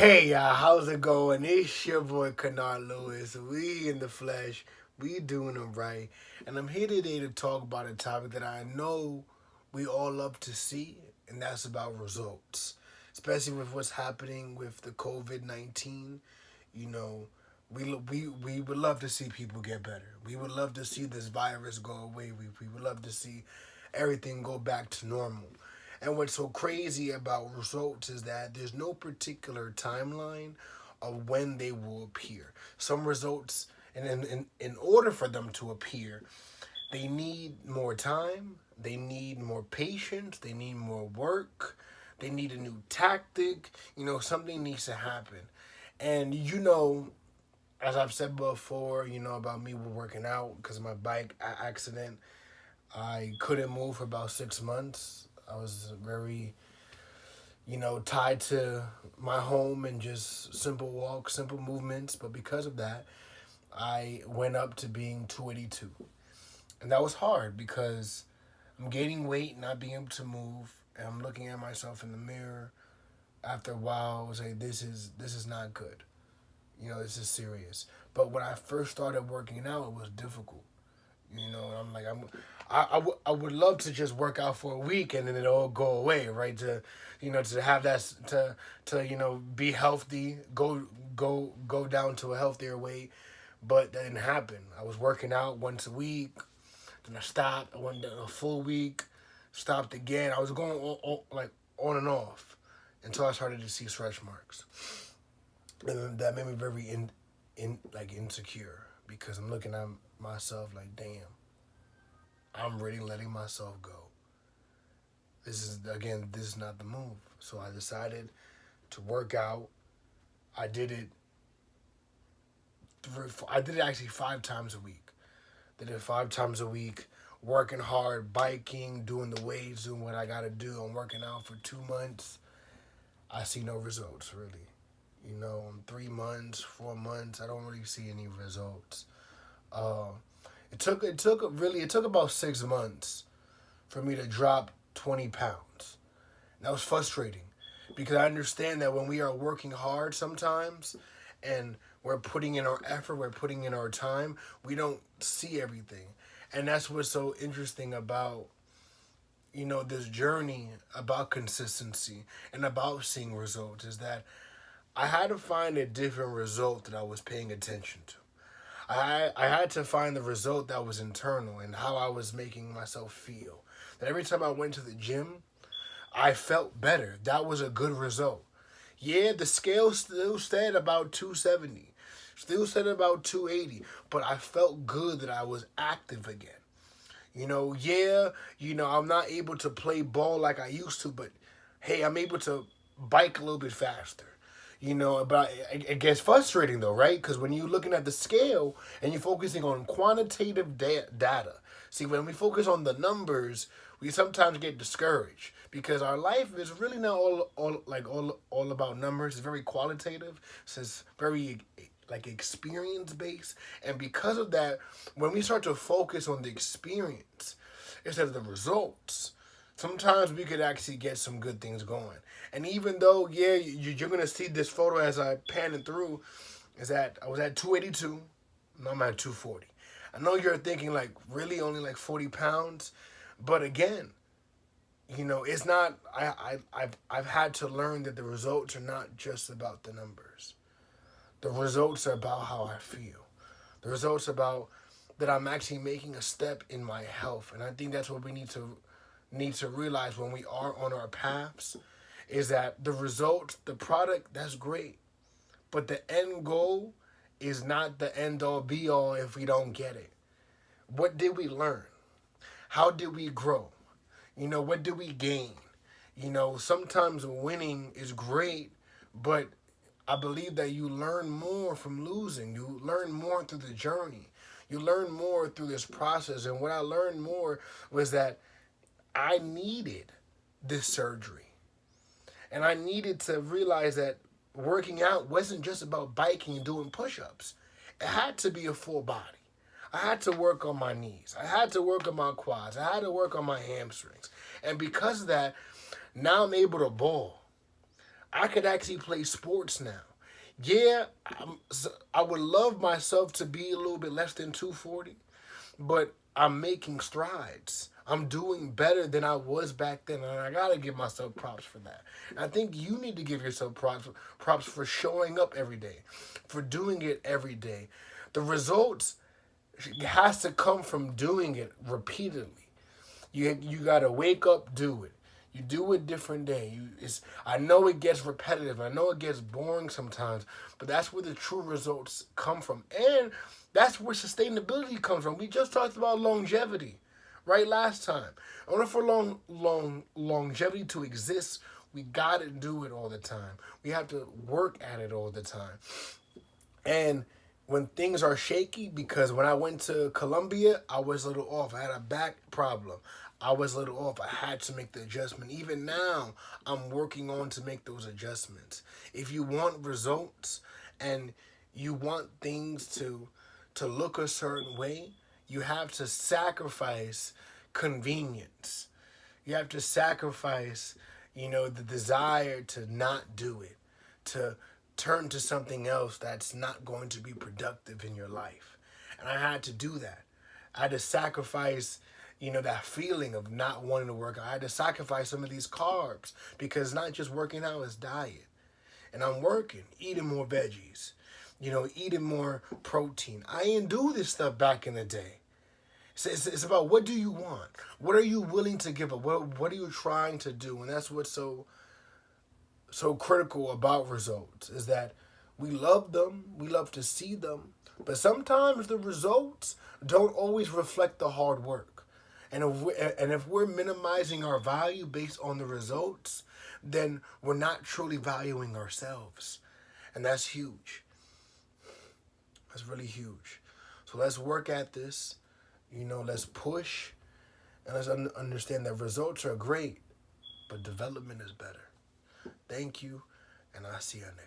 Hey y'all, how's it going? It's your boy Kennard Lewis. We in the flesh, we doing it right. And I'm here today to talk about a topic that I know we all love to see, and that's about results. Especially with what's happening with the COVID-19. You know, we would love to see people get better. We would love to see this virus go away. We would love to see everything go back to normal. And what's so crazy about results is that there's no particular timeline of when they will appear. Some results, and in order for them to appear, they need more time, they need more patience, they need more work, they need a new tactic. Something needs to happen. And as I've said before, about me working out because of my bike accident. I couldn't move for about 6 months. I was very, tied to my home and just simple walks, simple movements. But because of that, I went up to being 282. And that was hard because I'm gaining weight, not being able to move, and I'm looking at myself in the mirror. After a while, I was like, this is not good. This is serious. But when I first started working out, it was difficult. And I'm like, I would love to just work out for a week and then it all go away, right? To have that, to be healthy, go down to a healthier weight. But that didn't happen. I was working out once a week, then I stopped. I went a full week, stopped again. I was going like on and off until I started to see stretch marks. And that made me very like insecure because I'm looking at myself like, damn, I'm really letting myself go. This is not the move. So I decided to work out. I did it. I did it actually 5 times a week. Did it 5 times a week, working hard, biking, doing the weights, doing what I gotta do. I'm working out for 2 months. I see no results really. In 3 months, 4 months, I don't really see any results. Uh, it took about 6 months for me to drop 20 pounds. And that was frustrating because I understand that when we are working hard sometimes and we're putting in our effort, we're putting in our time, we don't see everything. And that's what's so interesting about this journey about consistency and about seeing results is that I had to find a different result that I was paying attention to. I had to find the result that was internal and how I was making myself feel. That every time I went to the gym, I felt better. That was a good result. Yeah, the scale still said about 270, still said about 280, but I felt good that I was active again. Yeah, I'm not able to play ball like I used to, but hey, I'm able to bike a little bit faster. But it gets frustrating though, right? Because when you're looking at the scale and you're focusing on quantitative data, see, when we focus on the numbers, we sometimes get discouraged because our life is really not all about numbers. It's very qualitative. It's very like experience based, and because of that, when we start to focus on the experience instead of the results, sometimes we could actually get some good things going. And even though, yeah, you're gonna see this photo as I pan it through, is that I was at 282, now I'm at 240. I know you're thinking like really only like 40 pounds, but again, it's not. I've had to learn that the results are not just about the numbers. The results are about how I feel. The results are about that I'm actually making a step in my health, and I think that's what we need to realize when we are on our paths is that the result, the product, that's great. But the end goal is not the end all be all if we don't get it. What did we learn? How did we grow? What did we gain? Sometimes winning is great, but I believe that you learn more from losing. You learn more through the journey. You learn more through this process. And what I learned more was that I needed this surgery. And I needed to realize that working out wasn't just about biking and doing push ups, it had to be a full body. I had to work on my knees. I had to work on my quads. I had to work on my hamstrings. And because of that, now I'm able to ball. I could actually play sports now. Yeah, I would love myself to be a little bit less than 240, but I'm making strides. I'm doing better than I was back then, and I gotta give myself props for that. And I think you need to give yourself props for showing up every day, for doing it every day. The results has to come from doing it repeatedly. You gotta wake up, do it. You do it different day. I know it gets repetitive. I know it gets boring sometimes, but that's where the true results come from, and that's where sustainability comes from. We just talked about longevity, right? Last time, in order for longevity to exist, we gotta do it all the time. We have to work at it all the time. And when things are shaky, because when I went to Colombia, I was a little off. I had a back problem. I was a little off. I had to make the adjustment. Even now, I'm working on to make those adjustments. If you want results and you want things to look a certain way, you have to sacrifice convenience. You have to sacrifice, the desire to not do it, to turn to something else that's not going to be productive in your life. And I had to do that. I had to sacrifice, that feeling of not wanting to work out. I had to sacrifice some of these carbs because not just working out is diet. And I'm working, eating more veggies, eating more protein. I didn't do this stuff back in the day. It's about what do you want? What are you willing to give up? What are you trying to do? And that's what's so critical about results is that we love them, we love to see them, but sometimes the results don't always reflect the hard work. And if we're minimizing our value based on the results, then we're not truly valuing ourselves. And that's huge. That's really huge. So let's work at this. Let's push and let's understand that results are great, but development is better. Thank you, and I'll see you next time.